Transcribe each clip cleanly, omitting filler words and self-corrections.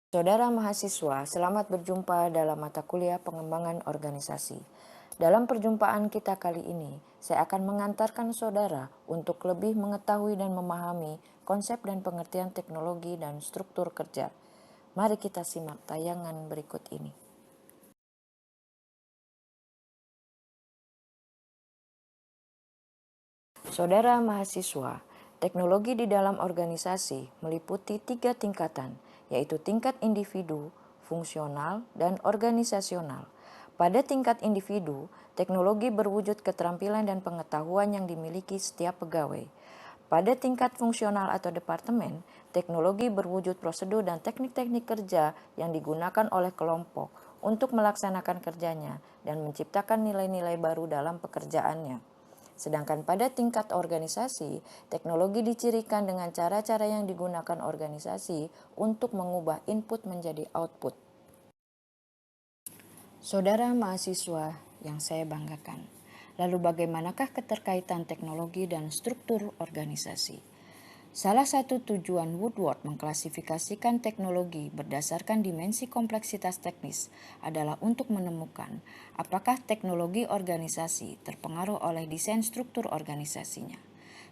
Saudara mahasiswa, selamat berjumpa dalam mata kuliah pengembangan organisasi. Dalam perjumpaan kita kali ini, saya akan mengantarkan saudara untuk lebih mengetahui dan memahami konsep dan pengertian teknologi dan struktur kerja. Mari kita simak tayangan berikut ini. Saudara mahasiswa, teknologi di dalam organisasi meliputi 3 tingkatan, yaitu tingkat individu, fungsional, dan organisasional. Pada tingkat individu, teknologi berwujud keterampilan dan pengetahuan yang dimiliki setiap pegawai. Pada tingkat fungsional atau departemen, teknologi berwujud prosedur dan teknik-teknik kerja yang digunakan oleh kelompok untuk melaksanakan kerjanya dan menciptakan nilai-nilai baru dalam pekerjaannya. Sedangkan pada tingkat organisasi, teknologi dicirikan dengan cara-cara yang digunakan organisasi untuk mengubah input menjadi output. Saudara mahasiswa yang saya banggakan, lalu bagaimanakah keterkaitan teknologi dan struktur organisasi? Salah satu tujuan Woodward mengklasifikasikan teknologi berdasarkan dimensi kompleksitas teknis adalah untuk menemukan apakah teknologi organisasi terpengaruh oleh desain struktur organisasinya.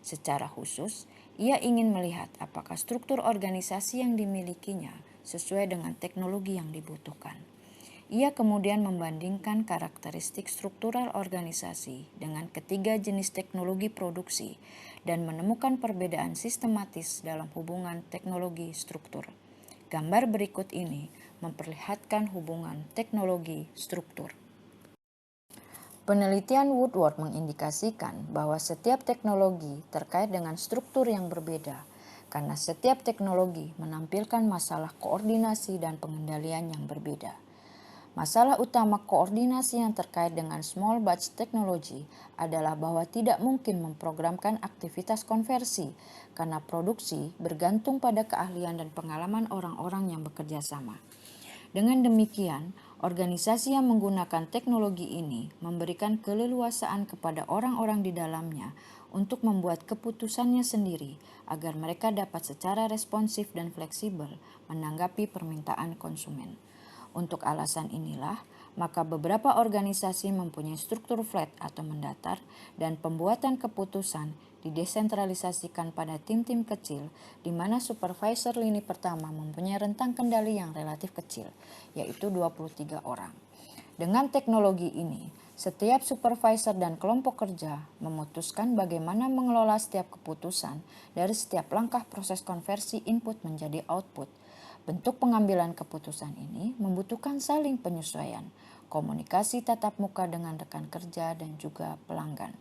Secara khusus, ia ingin melihat apakah struktur organisasi yang dimilikinya sesuai dengan teknologi yang dibutuhkan. Ia kemudian membandingkan karakteristik struktural organisasi dengan ketiga jenis teknologi produksi dan menemukan perbedaan sistematis dalam hubungan teknologi struktur. Gambar berikut ini memperlihatkan hubungan teknologi struktur. Penelitian Woodward mengindikasikan bahwa setiap teknologi terkait dengan struktur yang berbeda, karena setiap teknologi menampilkan masalah koordinasi dan pengendalian yang berbeda. Masalah utama koordinasi yang terkait dengan small batch technology adalah bahwa tidak mungkin memprogramkan aktivitas konversi karena produksi bergantung pada keahlian dan pengalaman orang-orang yang bekerja sama. Dengan demikian, organisasi yang menggunakan teknologi ini memberikan keleluasaan kepada orang-orang di dalamnya untuk membuat keputusannya sendiri agar mereka dapat secara responsif dan fleksibel menanggapi permintaan konsumen. Untuk alasan inilah, maka beberapa organisasi mempunyai struktur flat atau mendatar dan pembuatan keputusan didesentralisasikan pada tim-tim kecil di mana supervisor lini pertama mempunyai rentang kendali yang relatif kecil, yaitu 23 orang. Dengan teknologi ini, setiap supervisor dan kelompok kerja memutuskan bagaimana mengelola setiap keputusan dari setiap langkah proses konversi input menjadi output. Bentuk pengambilan keputusan ini membutuhkan saling penyesuaian, komunikasi tatap muka dengan rekan kerja dan juga pelanggan.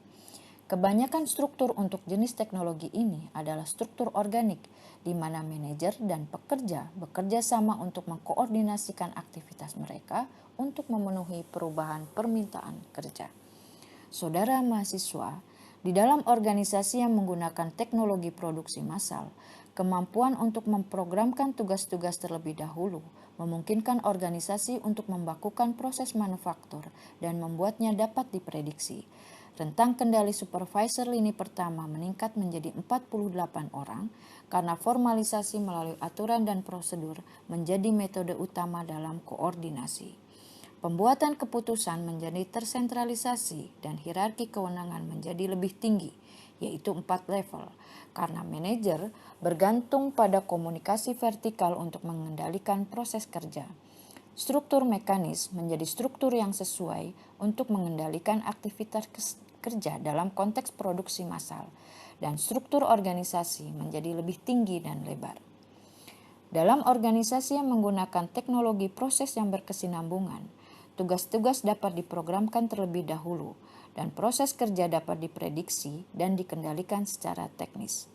Kebanyakan struktur untuk jenis teknologi ini adalah struktur organik, di mana manajer dan pekerja bekerja sama untuk mengkoordinasikan aktivitas mereka untuk memenuhi perubahan permintaan kerja. Saudara mahasiswa, di dalam organisasi yang menggunakan teknologi produksi massal, kemampuan untuk memprogramkan tugas-tugas terlebih dahulu memungkinkan organisasi untuk membakukan proses manufaktur dan membuatnya dapat diprediksi. Rentang kendali supervisor lini pertama meningkat menjadi 48 orang karena formalisasi melalui aturan dan prosedur menjadi metode utama dalam koordinasi. Pembuatan keputusan menjadi tersentralisasi dan hierarki kewenangan menjadi lebih tinggi, yaitu 4 level, karena manajer bergantung pada komunikasi vertikal untuk mengendalikan proses kerja. Struktur mekanis menjadi struktur yang sesuai untuk mengendalikan aktivitas kerja dalam konteks produksi massal, dan struktur organisasi menjadi lebih tinggi dan lebar. Dalam organisasi yang menggunakan teknologi proses yang berkesinambungan, tugas-tugas dapat diprogramkan terlebih dahulu dan proses kerja dapat diprediksi dan dikendalikan secara teknis.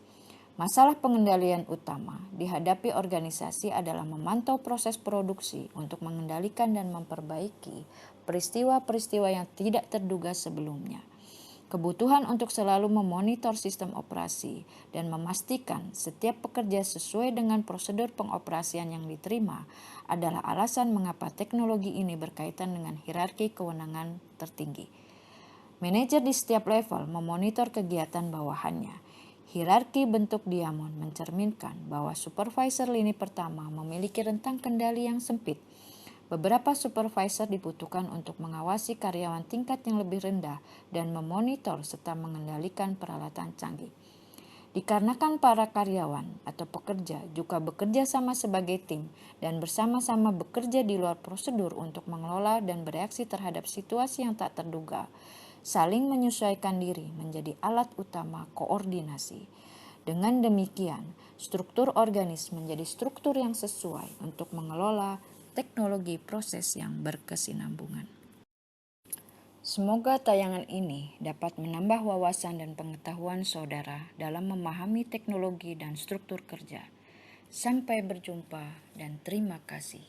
Masalah pengendalian utama dihadapi organisasi adalah memantau proses produksi untuk mengendalikan dan memperbaiki peristiwa-peristiwa yang tidak terduga sebelumnya. Kebutuhan untuk selalu memonitor sistem operasi dan memastikan setiap pekerja sesuai dengan prosedur pengoperasian yang diterima adalah alasan mengapa teknologi ini berkaitan dengan hierarki kewenangan tertinggi. Manajer di setiap level memonitor kegiatan bawahannya Hierarki bentuk diamond mencerminkan bahwa supervisor lini pertama memiliki rentang kendali yang sempit. Beberapa supervisor dibutuhkan untuk mengawasi karyawan tingkat yang lebih rendah dan memonitor serta mengendalikan peralatan canggih. Dikarenakan para karyawan atau pekerja juga bekerja sama sebagai tim dan bersama-sama bekerja di luar prosedur untuk mengelola dan bereaksi terhadap situasi yang tak terduga, saling menyesuaikan diri menjadi alat utama koordinasi. Dengan demikian, struktur organis menjadi struktur yang sesuai untuk mengelola teknologi proses yang berkesinambungan. Semoga tayangan ini dapat menambah wawasan dan pengetahuan saudara dalam memahami teknologi dan struktur kerja. Sampai berjumpa dan terima kasih.